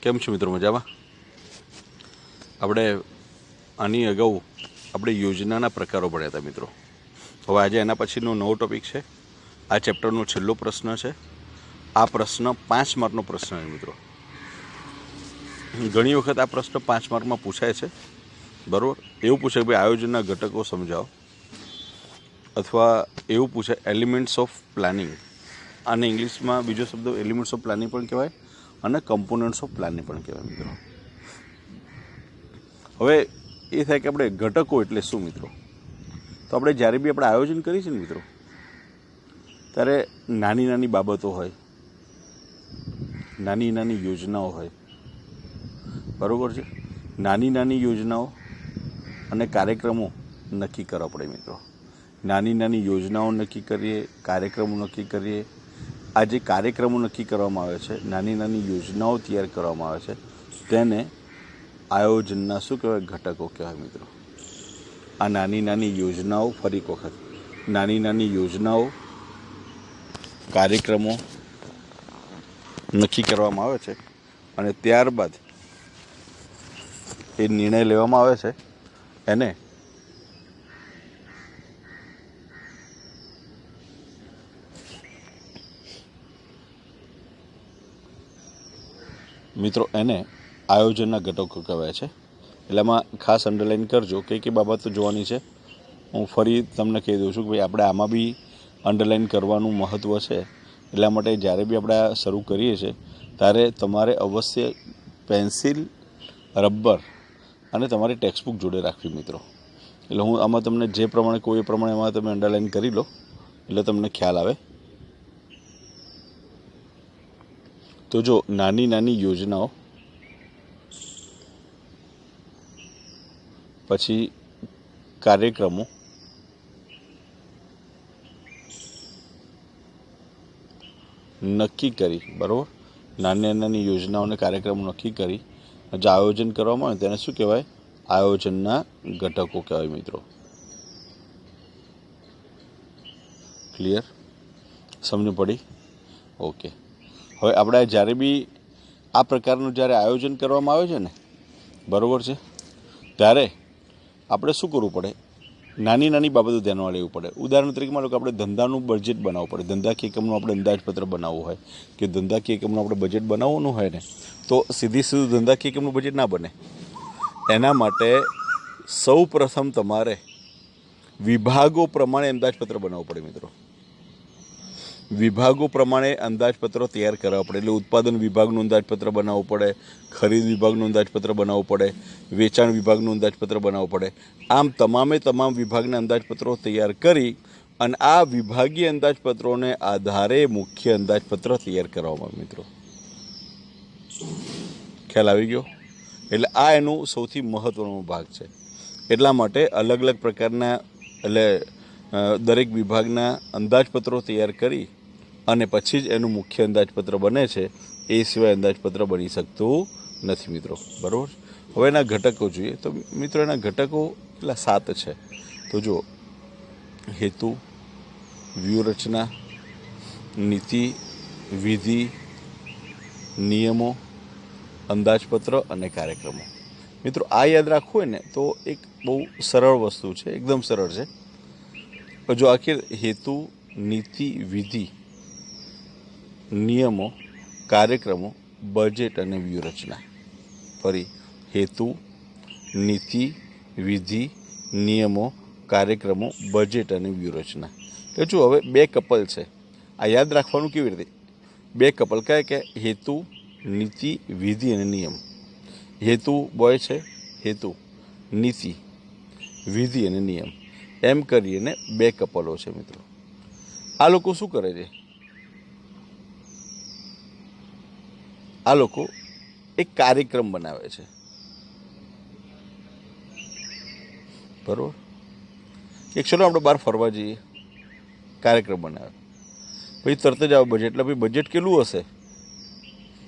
કેમ છો મિત્રો? મજામાં? આપણે આની અગાઉ આપણે યોજનાના પ્રકારો ભણ્યા હતા મિત્રો. હવે આજે એના પછીનો નવો ટોપિક છે. આ ચેપ્ટરનો છેલ્લો પ્રશ્ન છે. આ પ્રશ્ન 5 માર્કનો પ્રશ્ન છે મિત્રો. ઘણી વખત આ પ્રશ્ન 5 માર્કમાં પૂછાય છે, બરાબર. એવું પૂછે કે ભાઈ આયોજનના ઘટકો સમજાવો, અથવા એવું પૂછે એલિમેન્ટ્સ ઓફ પ્લાનિંગ. આને ઇંગ્લિશમાં બીજો શબ્દ એલિમેન્ટ્સ ઓફ પ્લાનિંગ પણ કહેવાય અને કમ્પોનન્ટ્સ ઓફ પ્લાનિંગ પણ કહેવાય મિત્રો. હવે એ થાય કે આપણે ઘટકો એટલે શું મિત્રો? તો આપણે જ્યારે બી આપણે આયોજન કરીએ છીએ ને મિત્રો, ત્યારે નાની નાની બાબતો હોય, નાની નાની યોજનાઓ હોય, બરાબર છે. નાની નાની યોજનાઓ અને કાર્યક્રમો નક્કી કરવા પડે મિત્રો. નાની નાની યોજનાઓ નક્કી કરીએ, કાર્યક્રમો નક્કી કરીએ. આ જે કાર્યક્રમો નક્કી કરવામાં આવે છે, નાની નાની યોજનાઓ તૈયાર કરવામાં આવે છે, તેને આયોજનના શું કહેવાય? ઘટકો કહેવાય મિત્રો. આ નાની નાની યોજનાઓ, ફરી એક વખત, નાની નાની યોજનાઓ, કાર્યક્રમો નક્કી કરવામાં આવે છે અને ત્યારબાદ એ નિર્ણય લેવામાં આવે છે, એને મિત્રો એને આયોજનના ઘટકો કહેવાય છે. એટલે એમાં ખાસ અંડરલાઇન કરજો કે બાબતો જોવાની છે. હું ફરી તમને કહી દઉં છું કે ભાઈ આપણે આમાં બી અંડરલાઇન કરવાનું મહત્ત્વ છે. એટલા માટે જ્યારે બી આપણે આ શરૂ કરીએ છીએ ત્યારે તમારે અવશ્ય પેન્સિલ, રબર અને તમારી ટેક્સ્ટબુક જોડે રાખવી મિત્રો. એટલે હું આમાં તમને જે પ્રમાણે કોઈ એ પ્રમાણે એમાં તમે અંડરલાઇન કરી લો એટલે તમને ખ્યાલ આવે. તો જો નાની નાની યોજનાઓ, પછી કાર્યક્રમો, નક્કી કરી, બરાબર. નાની નાની યોજનાઓ અને કાર્યક્રમો નક્કી કરી જે આયોજન કરવામાં આવે તેને શું કહેવાય? આયોજનના ઘટકો કહેવાય મિત્રો. ક્લિયર? સમજ પડી? ઓકે. હવે આપણે જ્યારે બી આ પ્રકારનું જ્યારે આયોજન કરવામાં આવે છે ને, બરાબર છે, ત્યારે આપણે શું કરવું પડે? નાની નાની બાબતો ધ્યાનમાં લેવું પડે. ઉદાહરણ તરીકે માનો કે આપણે ધંધાનું બજેટ બનાવવું પડે. ધંધાકીય એકમનું આપણે અંદાજપત્ર બનાવવું હોય કે ધંધાકીય એકમનું આપણે બજેટ બનાવવાનું હોય ને, તો સીધું ધંધાકીય એકમનું બજેટ ના બને. એના માટે સૌ પ્રથમ તમારે વિભાગો પ્રમાણે અંદાજપત્ર બનાવવું પડે મિત્રો. વિભાગો પ્રમાણે અંદાજપત્રો તૈયાર કરવા પડે. એટલે ઉત્પાદન વિભાગનું અંદાજપત્ર બનાવવું પડે, ખરીદ વિભાગનું અંદાજપત્ર બનાવવું પડે, વેચાણ વિભાગનું અંદાજપત્ર બનાવવું પડે. આમ તમામ વિભાગના અંદાજપત્રો તૈયાર કરી અને આ વિભાગીય અંદાજપત્રોને આધારે મુખ્ય અંદાજપત્ર તૈયાર કરવામાં આવે મિત્રો. ખ્યાલ આવી ગયો? એટલે આ એનું સૌથી મહત્વનો ભાગ છે. એટલા માટે અલગ અલગ પ્રકારના, એટલે દરેક વિભાગના અંદાજપત્રો તૈયાર કરી અને પછી જ એનું મુખ્ય અંદાજપત્ર બને છે. એ સિવાય અંદાજપત્ર બની શકતું નથી મિત્રો, બરાબર. હવે એના ઘટકો જોઈએ તો મિત્રો એના ઘટકો એટલા 7 છે. તો જુઓ, હેતુ, વ્યૂહરચના, નીતિ, વિધિ, નિયમો, અંદાજપત્ર અને કાર્યક્રમો. મિત્રો આ યાદ રાખવું હોય ને તો એક બહુ સરળ વસ્તુ છે, એકદમ સરળ છે. જો આખી હેતુ, નીતિ, વિધિ, નિયમો, કાર્યક્રમો, બજેટ અને વ્યૂહરચના. ફરી હેતુ, નીતિ, વિધિ, નિયમો, કાર્યક્રમો, બજેટ અને વ્યૂહરચના. એટલે જો હવે 2 કપલ છે. આ યાદ રાખવાનું કેવી રીતે? 2 કપલ કયા કે હેતુ, નીતિ, વિધિ અને નિયમ. હેતુ બોય છે, હેતુ, નીતિ, વિધિ અને નિયમ. એમ કરીને 2 કપલો છે મિત્રો. આ લોકો શું કરે છે? આ લોકો એક કાર્યક્રમ બનાવે છે, બરાબર. એક ચલો આપણે બહાર ફરવા જઈએ, કાર્યક્રમ બનાવે, પછી તરત જ આવે બજેટ. એટલે ભાઈ બજેટ કેટલું હશે?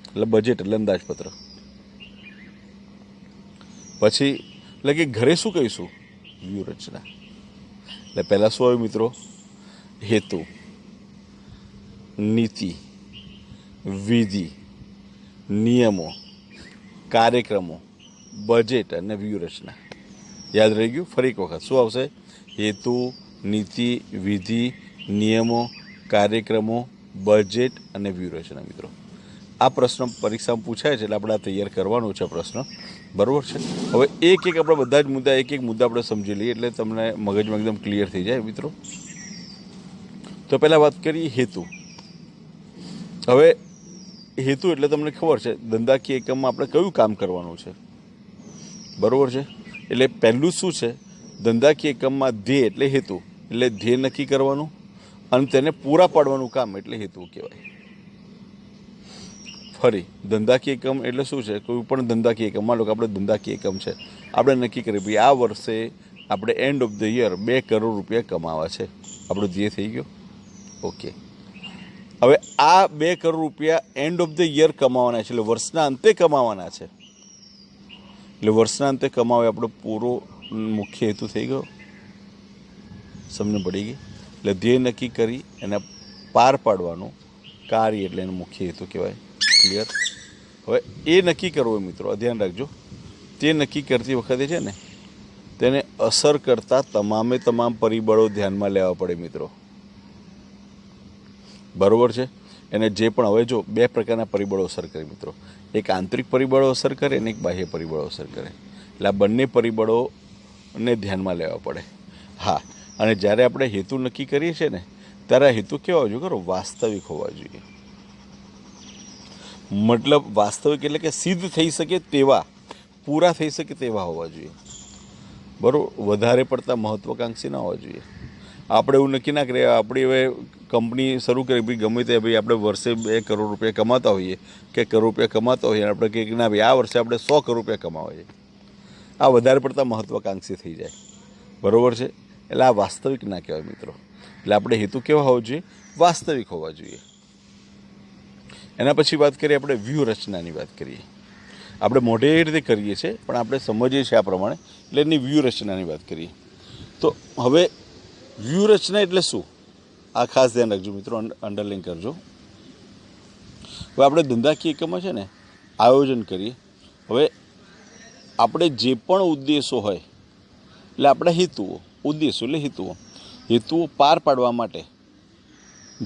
એટલે બજેટ એટલે અંદાજપત્ર. પછી એટલે કે ઘરે શું કહીશું? વ્યૂહરચના. એટલે પહેલાં શું આવ્યું મિત્રો? હેતુ, નીતિ, વિધિ, નિયમો, કાર્યક્રમો, બજેટ અને વ્યૂહરચના. યાદ રહી ગયું? ફરી એક વખત શું આવશે? હેતુ, નીતિ, વિધિ, નિયમો, કાર્યક્રમો, બજેટ અને વ્યૂહરચના. મિત્રો, આ પ્રશ્ન પરીક્ષામાં પૂછાય છે એટલે આપણે આ તૈયાર કરવાનો છે પ્રશ્ન, બરાબર છે. હવે એક એક આપણે બધા જ મુદ્દા એક મુદ્દા આપણે સમજી લઈએ એટલે તમને મગજમાં એકદમ ક્લિયર થઈ જાય મિત્રો. તો પહેલાં વાત કરીએ હેતુ. હવે હેતુ એટલે તમને ખબર છે ધંધાકીય એકમમાં આપણે કયું કામ કરવાનું છે, બરાબર છે. એટલે પહેલું શું છે, ધંધાકીય એકમમાં ધ્યેય એટલે હેતુ, એટલે ધ્યેય નક્કી કરવાનું અને તેને પૂરા પાડવાનું કામ એટલે હેતુ કહેવાય. ફરી ધંધાકીય એકમ એટલે શું છે? કોઈ પણ ધંધાકીય એકમ, માનો કે આપણે ધંધાકીય એકમ છે, આપણે નક્કી કરીએ ભાઈ આ વર્ષે આપણે end of the year 2 crore રૂપિયા કમાવા છે, આપણો ધ્યેય થઈ ગયો. ઓકે, હવે આ 2 કરોડ રૂપિયા એન્ડ ઓફ ધ યર કમાવાના છે, એટલે વર્ષના અંતે કમાવાના છે. એટલે વર્ષના અંતે કમાવે આપણો પૂરો મુખ્ય હેતુ થઈ ગયો. સમજ પડી ગઈ? એટલે ધ્યેય નક્કી કરી એને પાર પાડવાનું કાર્ય એટલે એનો મુખ્ય હેતુ કહેવાય. ક્લિયર? હવે એ નક્કી કરવું મિત્રો, ધ્યાન રાખજો, તે નક્કી કરતી વખતે છે ને તેને અસર કરતા તમામ પરિબળો ધ્યાનમાં લેવા પડે મિત્રો, બરાબર છે. એને જે પણ, હવે જો 2 પ્રકારના પરિબળો અસર કરે મિત્રો, એક આંતરિક પરિબળો અસર કરે અને એક બાહ્ય પરિબળો અસર કરે. એટલે આ બંને પરિબળોને ધ્યાનમાં લેવા પડે. હા, અને જ્યારે આપણે હેતુ નક્કી કરીએ છીએ ને ત્યારે હેતુ કેવા હોવા જોઈએ? ખરો, વાસ્તવિક હોવા જોઈએ. મતલબ વાસ્તવિક એટલે કે સિદ્ધ થઈ શકે તેવા, પૂરા થઈ શકે તેવા હોવા જોઈએ, બરાબર. વધારે પડતા મહત્વાકાંક્ષી ના હોવા જોઈએ. આપણે એવું નક્કી ના કરીએ, આપણી હવે કંપની શરૂ કરી ભાઈ ગમે તે ભાઈ આપણે વર્ષે 2 કરોડ રૂપિયા કમાતા હોઈએ કે કરોડ રૂપિયા કમાતા હોઈએ, આપણે કહીએ કે ના ભાઈ આ વર્ષે આપણે 100 કરોડ રૂપિયા કમાવા છે. આ વધારે પડતા મહત્વાકાંક્ષી થઈ જાય, બરાબર છે. એટલે આ વાસ્તવિક ના કહેવાય મિત્રો. એટલે આપણે હેતુ કેવા હોવા જોઈએ? વાસ્તવિક હોવા જોઈએ. એના પછી વાત કરીએ આપણે વ્યૂહરચનાની વાત કરીએ. આપણે મોઢે એ રીતે કરીએ છીએ પણ આપણે સમજીએ છીએ આ પ્રમાણે, એટલે એની વ્યૂહરચનાની વાત કરીએ. તો હવે વ્યૂહરચના એટલે શું? આ ખાસ ધ્યાન રાખજો મિત્રો, અંડરલાઈન કરજો. હવે આપણે ધંધાકીય એકમમાં છે ને આયોજન કરીએ. હવે આપણે જે પણ ઉદ્દેશો હોય, એટલે આપણા હેતુઓ, ઉદ્દેશો એટલે હેતુઓ પાર પાડવા માટે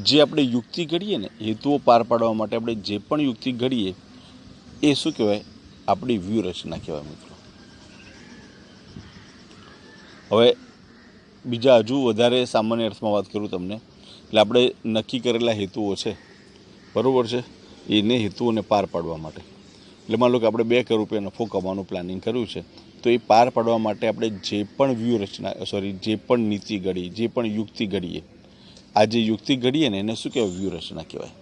જે આપણે યુક્તિ ઘડીએ ને, હેતુઓ પાર પાડવા માટે આપણે જે પણ યુક્તિ ઘડીએ એ શું કહેવાય? આપણી વ્યૂહરચના કહેવાય મિત્રો. હવે બીજા હજુ વધારે સામાન્ય અર્થમાં વાત કરું તમને, એટલે આપણે નક્કી કરેલા હેતુઓ છે, બરાબર છે, એને હેતુઓને પાર પાડવા માટે, એટલે માનો કે આપણે 2 કરોડ રૂપિયા નફો કમાવાનું પ્લાનિંગ કર્યું છે, તો એ પાર પાડવા માટે આપણે જે પણ જે પણ નીતિ ઘડી, જે પણ યુક્તિ ઘડીએ, આ જે યુક્તિ ઘડીએ ને એને શું કહેવાય? વ્યૂહરચના કહેવાય.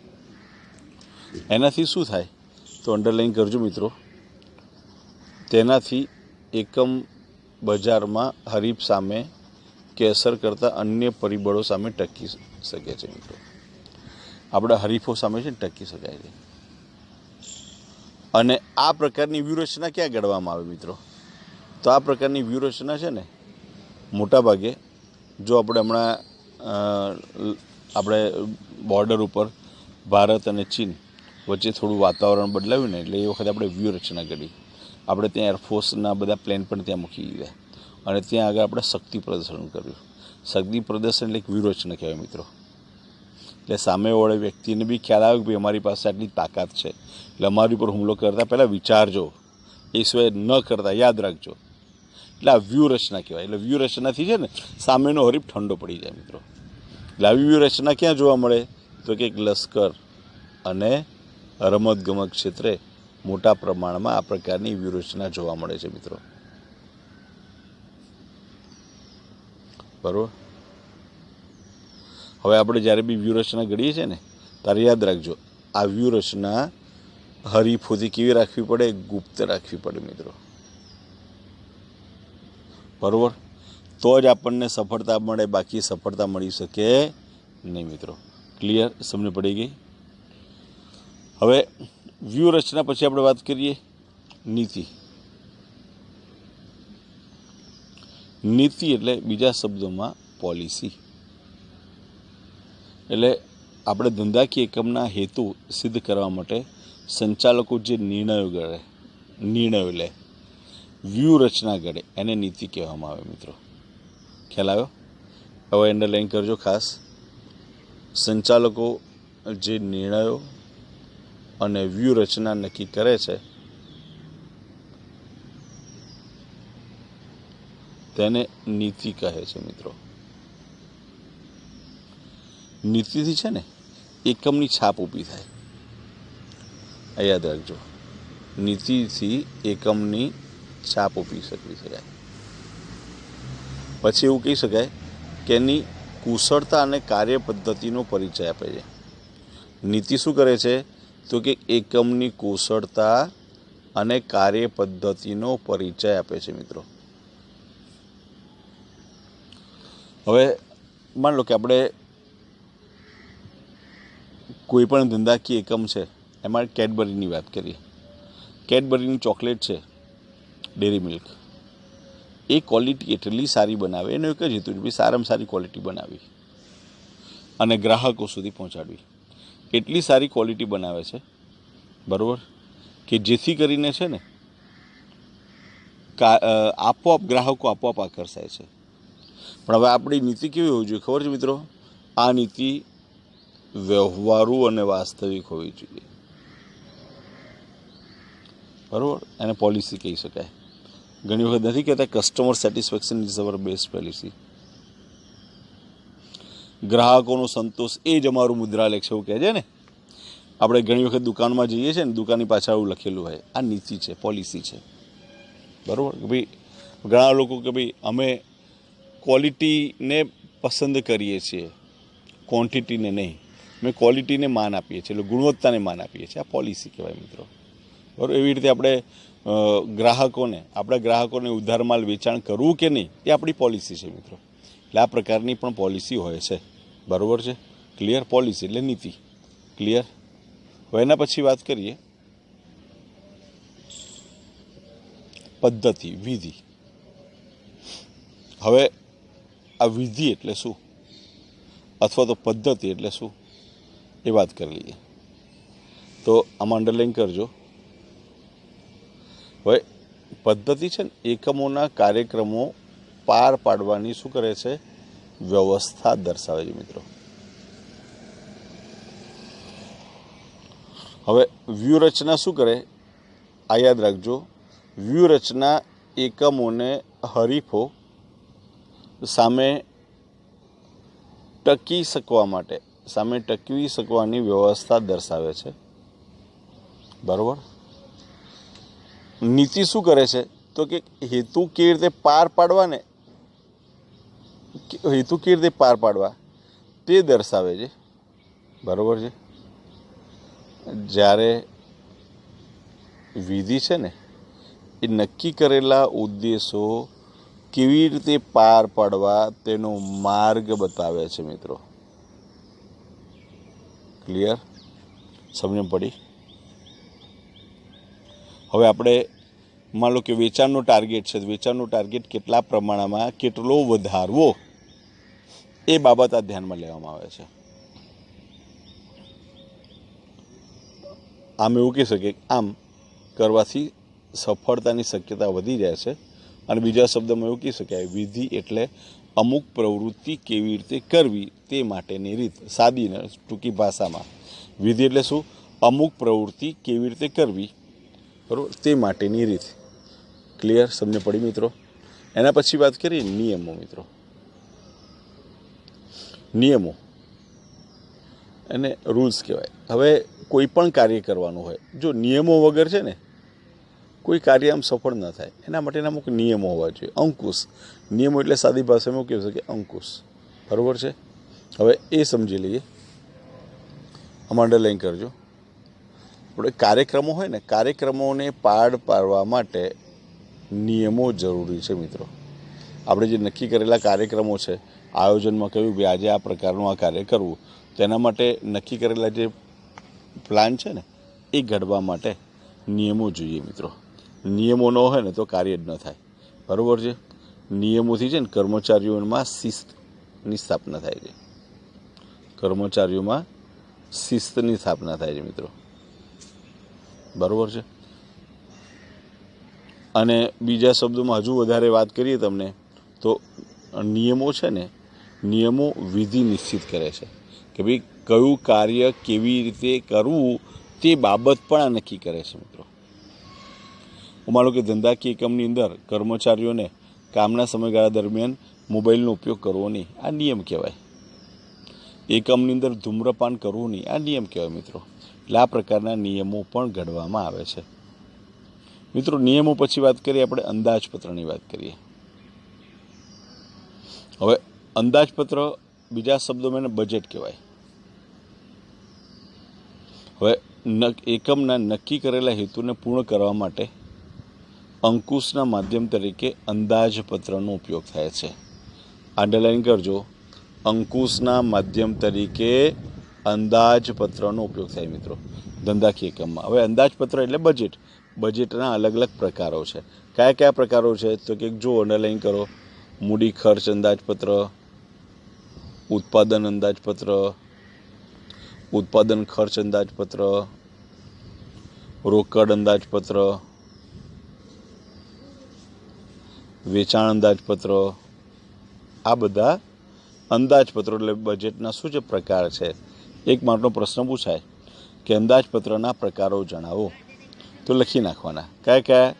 એનાથી શું થાય? તો અંડરલાઈન કરજો મિત્રો. તેનાથી એકમ બજારમાં હરીફ સામે કે અસર કરતા અન્ય પરિબળો સામે ટકી શકે છે મિત્રો. આપણા હરીફો સામે છે ને ટકી શકાય છે. અને આ પ્રકારની વ્યૂહરચના ક્યાં ઘડવામાં આવે મિત્રો? તો આ પ્રકારની વ્યૂહરચના છે ને મોટાભાગે જો આપણે હમણાં આપણે બોર્ડર ઉપર ભારત અને ચીન વચ્ચે થોડું વાતાવરણ બદલાવ્યું ને, એટલે એ વખતે આપણે વ્યૂહરચના ઘડી. આપણે ત્યાં એરફોર્સના બધા પ્લેન પણ ત્યાં મૂકી દીધા અને ત્યાં આગળ આપણે શક્તિ પ્રદર્શન કર્યું. શક્તિ પ્રદર્શન એટલે એક વ્યૂહરચના કહેવાય મિત્રો. એટલે સામેવાળા વ્યક્તિને બી ખ્યાલ આવે કે ભાઈ અમારી પાસે આટલી તાકાત છે, એટલે અમારી ઉપર હુમલો કરતાં પહેલાં વિચારજો, એ સિવાય ન કરતા યાદ રાખજો. એટલે આ વ્યૂહરચના કહેવાય. એટલે વ્યૂહરચનાથી છે ને સામેનો હરીફ ઠંડો પડી જાય મિત્રો. એટલે આવી વ્યૂહરચના ક્યાં જોવા મળે? તો કે લશ્કર અને રમતગમત ક્ષેત્રે મોટા પ્રમાણમાં આ પ્રકારની વ્યૂહરચના જોવા મળે છે મિત્રો, બરાબર. હવે આપણે જ્યારે બી વ્યૂહરચના ઘડીએ છીએ ને ત્યારે યાદ રાખજો, આ વ્યૂહરચના હરીફોથી કેવી રાખવી પડે? ગુપ્ત રાખવી પડે મિત્રો, બરાબર. તો જ આપણને સફળતા મળે, બાકી સફળતા મળી શકે નહીં મિત્રો. ક્લિયર? સમજ પડી ગઈ? હવે વ્યૂહરચના પછી આપણે વાત કરીએ નીતિ. નીતિ એટલે બીજા શબ્દોમાં પોલિસી. એટલે આપણે ધંધાકીય એકમના હેતુ સિદ્ધ કરવા માટે સંચાલકો જે નિર્ણયો કરે નિર્ણયો લે, વ્યૂહરચના ઘડે, એને નીતિ કહેવામાં આવે મિત્રો. ખ્યાલ આવ્યો? હવે અંડરલાઈન કરજો ખાસ. સંચાલકો જે નિર્ણયો અને વ્યૂહરચના નક્કી કરે છે તેને નીતિ કહે છે મિત્રો. નીતિથી છે ને એકમની છાપ ઊભી થાય. આ યાદ રાખજો, નીતિથી એકમની છાપ ઊભી શકવી શકાય. પછી એવું કહી શકાય કે એની કુશળતા અને કાર્ય પદ્ધતિનો પરિચય આપે છે. નીતિ શું કરે છે તો કે એકમની કુશળતા અને કાર્ય પદ્ધતિનો પરિચય આપે છે મિત્રો. હવે માન લો કે આપણે કોઈ પણ ધંધાકીય એકમ છે, એમાં કેડબરીની વાત કરીએ. કેડબરીની ચોકલેટ છે, ડેરી મિલ્ક, એ ક્વોલિટી એટલી સારી બનાવે, એનો એક જ હેતુ છે સારામાં સારી ક્વોલિટી બનાવી અને ગ્રાહકો સુધી પહોંચાડવી. એટલી સારી ક્વોલિટી બનાવે છે, બરાબર, કે જેથી કરીને છે ને આપોઆપ ગ્રાહકો આપોઆપ આકર્ષાય છે. પણ હવે આપણી નીતિ કેવી હોવી જોઈએ ખબર છે મિત્રો? આ નીતિ વ્યવહારુ અને વાસ્તવિક હોવી જોઈએ, બરાબર. એને પોલિસી કહી શકાય. ઘણી વખત નથી કહેતા customer satisfaction is our best policy. ગ્રાહકોનો સંતોષ એ જ અમારું મુદ્રાલેખ છે એવું કહે છે ને. આપણે ઘણી વખત દુકાનમાં જઈએ છીએ ને, દુકાનની પાછળ એવું લખેલું હોય, આ નીતિ છે, પોલિસી છે, બરાબર. કે ભાઈ ઘણા લોકો કે ભાઈ અમે ક્વોલિટીને પસંદ કરીએ છીએ, ક્વોન્ટિટીને નહીં. અમે ક્વોલિટીને માન આપીએ છીએ, એટલે ગુણવત્તાને માન આપીએ છીએ. આ પોલિસી કહેવાય મિત્રો, બરાબર. એવી રીતે આપણે આપણા ગ્રાહકોને ઉધાર માલ વેચાણ કરવું કે નહીં, એ આપણી પોલિસી છે મિત્રો. એટલે આ પ્રકારની પણ પોલિસી હોય છે, બરાબર છે. ક્લિયર? પોલિસી એટલે નીતિ. ક્લિયર? હવે એના પછી વાત કરીએ પદ્ધતિ, વિધિ. હવે આ વિધિ એટલે શું અથવા તો પદ્ધતિ એટલે શું એ વાત કરી લઈએ. તો આમાં અંડરલાઈન કરજો. હવે પદ્ધતિ છે ને એકમોના કાર્યક્રમો પાર પાડવાની શું કરે છે? વ્યવસ્થા દર્શાવે છે મિત્રો. હવે વ્યૂહરચના શું કરે? આ યાદ રાખજો, વ્યૂહરચના એકમોને હરીફો સામે ટકી શકવાની વ્યવસ્થા દર્શાવે છે, બરાબર. નીતિ શું કરે છે તો કે હેતુ કેવી રીતે પાર પાડવા તે દર્શાવે છે, બરાબર છે. જ્યારે વિધિ છે ને એ નક્કી કરેલા ઉદ્દેશો કેવી રીતે પાર પાડવા તેનો માર્ગ બતાવે છે મિત્રો. ક્લિયર? સમજણ પડી? હવે આપણે માન લો કે વેચાણનો ટાર્ગેટ છે, વેચાણનો ટાર્ગેટ કેટલા પ્રમાણમાં કેટલો વધારવો એ બાબત આ ધ્યાનમાં લેવામાં આવે છે. આમ એવું કહી શકીએ આમ કરવાથી સફળતાની શક્યતા વધી જાય છે. અને બીજા શબ્દમાં એવું કહી શકાય વિધિ એટલે અમુક પ્રવૃત્તિ કેવી રીતે કરવી તે માટેની રીત. સાદી ને ટૂંકી ભાષામાં વિધિ એટલે શું? અમુક પ્રવૃત્તિ કેવી રીતે કરવી, બરાબર, તે માટેની રીત. ક્લિયર? સમજ પડી મિત્રો? એના પછી વાત કરીએ નિયમો મિત્રો. નિયમો એને રૂલ્સ કહેવાય. હવે કોઈ પણ કાર્ય કરવાનું હોય, જો નિયમો વગર છે ને કોઈ કાર્ય આમ સફળ ન થાય. એના માટેના અમુક નિયમો હોવા જોઈએ. અંકુશ નિયમો એટલે સાદી ભાષામાં કહી શકે અંકુશ, બરાબર છે. હવે એ સમજી લઈએ. આમાં અંડરલાઈન કરજો. આપણે કાર્યક્રમો હોય ને, કાર્યક્રમોને પાર પાડવા માટે નિયમો જરૂરી છે મિત્રો. આપણે જે નક્કી કરેલા કાર્યક્રમો છે, આયોજનમાં કહ્યું કે આજે આ પ્રકારનું આ કાર્ય કરવું, તેના માટે નક્કી કરેલા જે પ્લાન છે ને એ ઘડવા માટે નિયમો જોઈએ મિત્રો. નિયમો ન હોય ને તો કાર્ય જ ન થાય, બરાબર છે. નિયમોથી છે ને કર્મચારીઓમાં શિસ્તની સ્થાપના થાય છે. કર્મચારીઓમાં શિસ્તની સ્થાપના થાય છે મિત્રો, બરાબર છે. અને બીજા શબ્દોમાં હજુ વધારે વાત કરીએ તમને તો નિયમો છે ને, નિયમો વિધિ નિશ્ચિત કરે છે કે ભાઈ કયું કાર્ય કેવી રીતે કરવું તે બાબત પણ આ નક્કી કરે છે મિત્રો. માનો કે ધંધાકીય એકમની અંદર કર્મચારીઓને કામના સમયગાળા દરમિયાન મોબાઈલનો ઉપયોગ કરવો નહીં, આ નિયમ કહેવાય. એકમની અંદર ધૂમ્રપાન કરવું નહીં, આ નિયમ કહેવાય મિત્રો. એટલે આ પ્રકારના નિયમો પણ ઘડવામાં આવે છે મિત્રો. નિયમો પછી વાત કરીએ આપણે અંદાજપત્રની વાત કરીએ. હવે અંદાજપત્ર બીજા શબ્દોમાં એને બજેટ કહેવાય. હવે એકમના નક્કી કરેલા હેતુને પૂર્ણ કરવા માટે અંકુશના માધ્યમ તરીકે અંદાજપત્રનો ઉપયોગ થાય છે. અંડરલાઈન કરજો, અંકુશના માધ્યમ તરીકે અંદાજપત્રનો ઉપયોગ થાય મિત્રો ધંધાકીય એકમમાં. હવે અંદાજપત્ર એટલે બજેટ. બજેટના અલગ અલગ પ્રકારો છે. કયા કયા પ્રકારો છે તો કે જો અંડરલાઈન કરો, મૂડી ખર્ચ અંદાજપત્ર, ઉત્પાદન અંદાજપત્ર, ઉત્પાદન ખર્ચ અંદાજપત્ર, રોકડ અંદાજપત્ર, વેચાણ અંદાજપત્ર. આ બધા અંદાજપત્રો એટલે બજેટના શું છે પ્રકાર છે. એક માર્કનો પ્રશ્ન પૂછાય કે અંદાજપત્રના પ્રકારો જણાવો, તો લખી નાખવાના કયા કયા.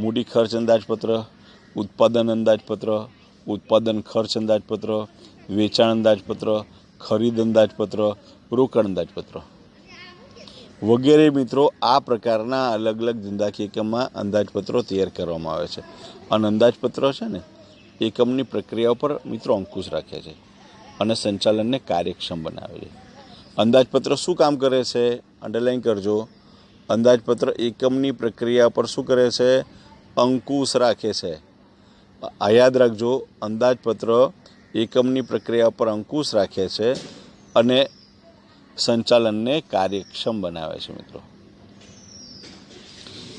મૂડી ખર્ચ અંદાજપત્ર, ઉત્પાદન અંદાજપત્ર, ઉત્પાદન ખર્ચ અંદાજપત્ર, વેચાણ અંદાજપત્ર, ખરીદ અંદાજપત્ર, રોકડ અંદાજપત્ર વગેરે મિત્રો. આ પ્રકારના અલગ અલગ ધંધાકીય એકમમાં અંદાજપત્રો તૈયાર કરવામાં આવે છે. અને અંદાજપત્ર છે ને એકમની પ્રક્રિયા પર મિત્રો અંકુશ રાખે છે અને સંચાલનને કાર્યક્ષમ બનાવે છે. અંદાજપત્ર શું કામ કરે છે? અંડરલાઈન કરજો. અંદાજપત્ર એકમની પ્રક્રિયા પર શું કરે છે? અંકુશ રાખે છે. આ યાદ રાખજો, અંદાજપત્ર એકમની પ્રક્રિયા પર અંકુશ રાખે છે અને સંચાલનને કાર્યક્ષમ બનાવે છે મિત્રો.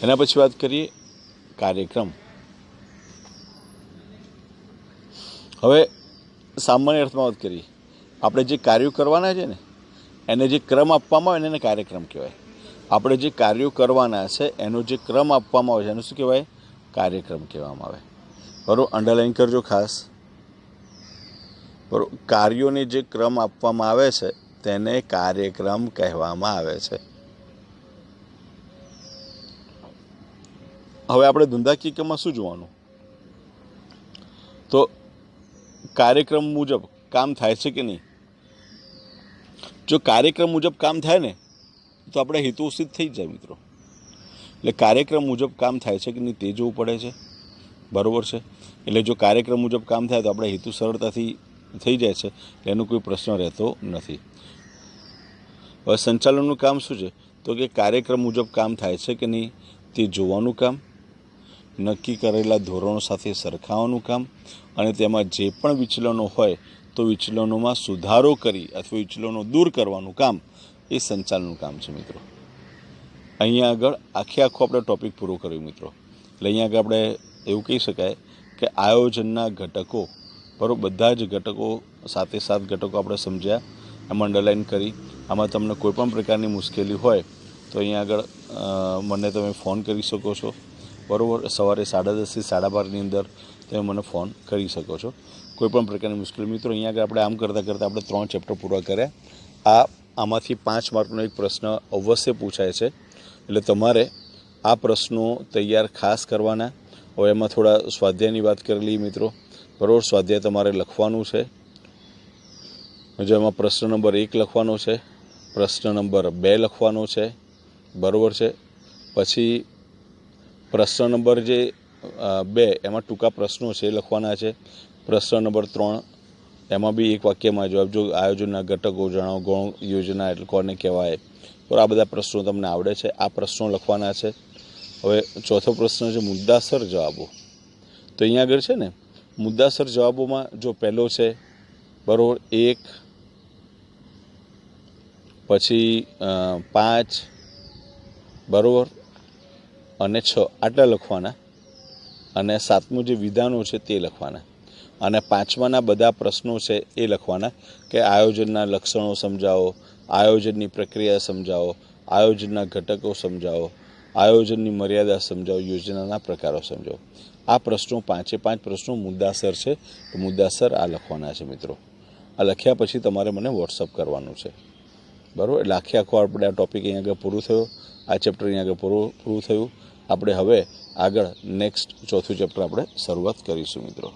એના પછી વાત કરીએ કાર્યક્રમ. હવે સામાન્ય અર્થમાં વાત કરીએ, આપણે જે કાર્યો કરવાના છે ને એને જે ક્રમ આપવામાં આવે ને એને કાર્યક્રમ કહેવાય. આપણે જે કાર્યો કરવાના છે એનો જે ક્રમ આપવામાં આવે છે એને શું કહેવાય? કાર્યક્રમ કહેવામાં આવે. બરાબર, અંડરલાઈન કરજો ખાસ. બરાબર, કાર્યોને જે ક્રમ આપવામાં આવે છે તેને કાર્યક્રમ કહેવામાં આવે છે. હવે આપણે ધંધાકીય એકમમાં શું જોવાનું? તો કાર્યક્રમ મુજબ કામ થાય છે કે નહીં? જો કાર્યક્રમ મુજબ કામ થાય ને તો આપણે હેતુ સિદ્ધ થઈ જાય મિત્રો. એટલે કાર્યક્રમ મુજબ કામ થાય છે કે નહીં તે જોવું પડે છે. બરાબર છે. એટલે જો કાર્યક્રમ મુજબ કામ થાય તો આપણે હેતુ સરળતાથી થઈ જાય છે, એનો કોઈ પ્રશ્ન રહેતો નથી. હવે સંચાલનનું કામ શું છે? તો કે કાર્યક્રમ મુજબ કામ થાય છે કે નહીં તે જોવાનું કામ, નક્કી કરેલા ધોરણો સાથે સરખાવવાનું કામ અને તેમાં જે પણ વિચલનો હોય તો વિચલનોમાં સુધારો કરી અથવા વિચલનો દૂર કરવાનું કામ એ સંચાલનનું કામ છે મિત્રો. અહીંયા આગળ આખો આપણે ટૉપિક પૂરો કર્યો મિત્રો. એટલે અહીંયા આગળ આપણે એવું કહી શકાય કે આયોજનના ઘટકો, બરાબર, બધા જ ઘટકો સાથે 7 ઘટકો આપણે સમજ્યા, એમાં અંડરલાઈન કરી. આમાં તમને કોઈપણ પ્રકારની મુશ્કેલી હોય તો અહીંયા આગળ મને તમે ફોન કરી શકો છો. બરાબર, સવારે 10:30 થી 12:30ની અંદર તમે મને ફોન કરી શકો છો. કોઈપણ પ્રકારની મુશ્કેલી મિત્રો. અહીંયા આગળ આપણે આમ કરતાં કરતાં આપણે 3 ચેપ્ટર પૂરા કર્યા. આમાંથી 5 માર્કનો એક પ્રશ્ન અવશ્ય પૂછાય છે. એટલે તમારે આ પ્રશ્નો તૈયાર ખાસ કરવાના. હવે એમાં થોડા સ્વાધ્યાયની વાત કરેલી મિત્રો. બરાબર, સ્વાધ્યાય તમારે લખવાનું છે. જેમાં પ્રશ્ન નંબર 1 લખવાનો છે, પ્રશ્ન નંબર 2 લખવાનો છે. બરાબર છે. પછી પ્રશ્ન નંબર જે 2 એમાં ટૂંકા પ્રશ્નો છે એ લખવાના છે. પ્રશ્ન નંબર 3 એમાં બી એક વાક્યમાં જવાબ. જો આયોજનના ઘટકો જણાવો, ગૌણ યોજના એટલે કોને કહેવાય. તો આ બધા પ્રશ્નો તમને આવડે છે, આ પ્રશ્નો લખવાના છે. હવે ચોથો પ્રશ્ન છે મુદ્દાસર જવાબો. તો અહીંયા આગળ છે ને મુદ્દાસર જવાબોમાં જો પહેલો છે, બરાબર, 1, પછી 5, બરાબર, અને 6 આટલા લખવાના. અને 7મું જે વિધાનો છે તે લખવાના. અને 5માના બધા પ્રશ્નો છે એ લખવાના કે આયોજનના લક્ષણો સમજાવો, આયોજનની પ્રક્રિયા સમજાવો, આયોજનના ઘટકો સમજાવો, આયોજનની મર્યાદા સમજાવો, યોજનાના પ્રકારો સમજાવો. આ પ્રશ્નો 5 પ્રશ્નો મુદ્દાસર છે. તો મુદ્દાસર આ લખવાના છે મિત્રો. આ લખ્યા પછી તમારે મને વોટ્સઅપ કરવાનું છે, બરાબર. એટલે આખો આપણે આ ટૉપિક અહીંયા આગળ પૂરું થયો. આ ચેપ્ટર અહીંયા આગળ પૂરું થયું. આપણે હવે આગળ નેક્સ્ટ ચોથું ચેપ્ટર આપણે શરૂઆત કરીશું મિત્રો.